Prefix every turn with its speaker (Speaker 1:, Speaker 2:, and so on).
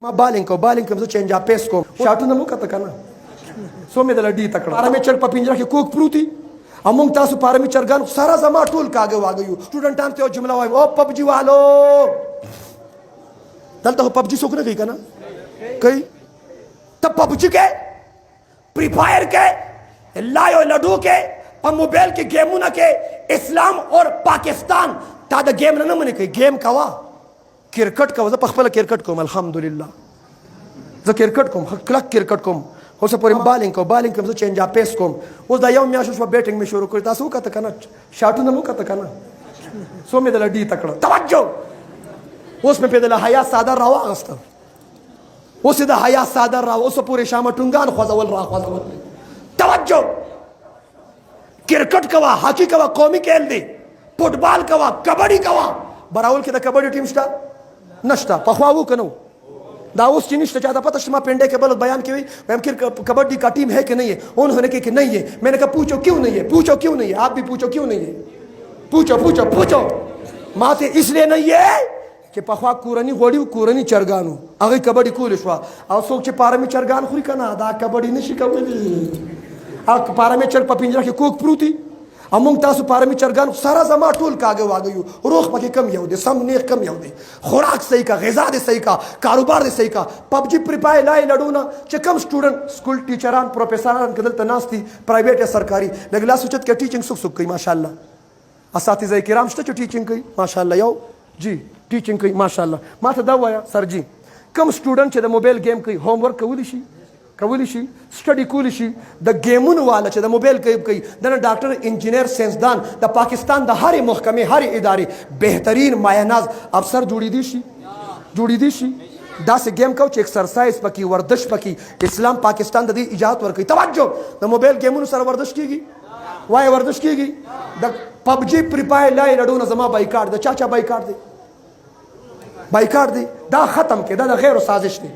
Speaker 1: ما بالینګ کوم زه چینج اپیس کوم شاټونه مو کته کنه سو مې د لډی تکړه پارامچر په پنجره کې کوک پروتي امون تاسو پارامچرګان سارا زما ټول کاګه واګیو سټوډنټان ته جمله وایم او پبجی والو دلته پبجی څوک نه کوي کنه کوي ته پبجی کې فری فایر کې لایو لډو کې په موبایل کې گیمونه کې اسلام اور پاکستان تا د گیم نه منې کوي گیم کوا کرکټ کوه زه په خپله کرکټ کوم الحمدلله زه کرکټ کوم کلک کرکټ کوم اوس پورې بالینګ کوم زه چینج اپیس کوم اوس دا یو میاشت شوه بیټینګ مې شروع کړی تاسو وکته که نه شاټونه مو وکته که نه څو مې دله ډي تکړه توجه اوس مې پرې دله حیا صادر راواغسته اوس یې د حیا صادر اوس پورې شامه ټونګان خوځول راخوځول توجه کرکټ کوه هاکي کوه قومي کھیل دی فټبال کوه کبډي کوه براول کې د کبډي ټیم شته نشتا پخوا वो कनो دا اوس چې نشته چاته پته شما پنڈے के बल बयान की मैम कबड्डी का टीम है कि नहीं है उन्होंने कहा कि नहीं है मैंने कहा पूछो क्यों नहीं है आप भी पूछो क्यों नहीं है पूछो माते इसलिए नहीं है कि पखवा कुरनी गोड़ी कुरनी चरगानो अगर कबड्डी कूल शवा और सोच چې पारमी चरगान خوري کنه دا कबड्डी نشي کولی او पारमी चर په پنجره کې کوک پروتي امون تاسو پارمی چرګان سارا زما ټول کاګه واګیو روغ پکې کم یو دي سم نیک کم یو دي خوراک صحیح کا غذا دې صحیح کا کاروبار دې صحیح کا پبجی پریپای لای لډونه چې کم سټوډنټ سکول ټیچران پروفیسوران کدل تناستي پرایویټ یا سرکاري لګلا سوچت کې ټیچینګ سوک کوي ماشاءالله اساتذه کرام شته چې ټیچینګ کوي ماشاءالله یو جی ټیچینګ کوي ماشاءالله ما ته دا وایا سر جی کم سټوډنټ چې د موبایل گیم کوي هوم ورک کولی شي سټډي کولی شي د گیمونو والا چې د موبایل کوي د ډاکټر انجینیر ساينسدان د پاکستان د هرې محکمې هرې ادارې بهترین مایاناز افسر جوړېدی شي داسې گیم کو چې ایکسرسایز پکې ورزش پکې اسلام پاکستان د دې اجازه ورکوي توجه د موبایل گیمونو سره ورزش کیږي وای ورزش کیږي د پبجی پریپای لای لډونه زما بایکاټ د چا بایکاټ دی دا ختم کې دا د غیر سازش دی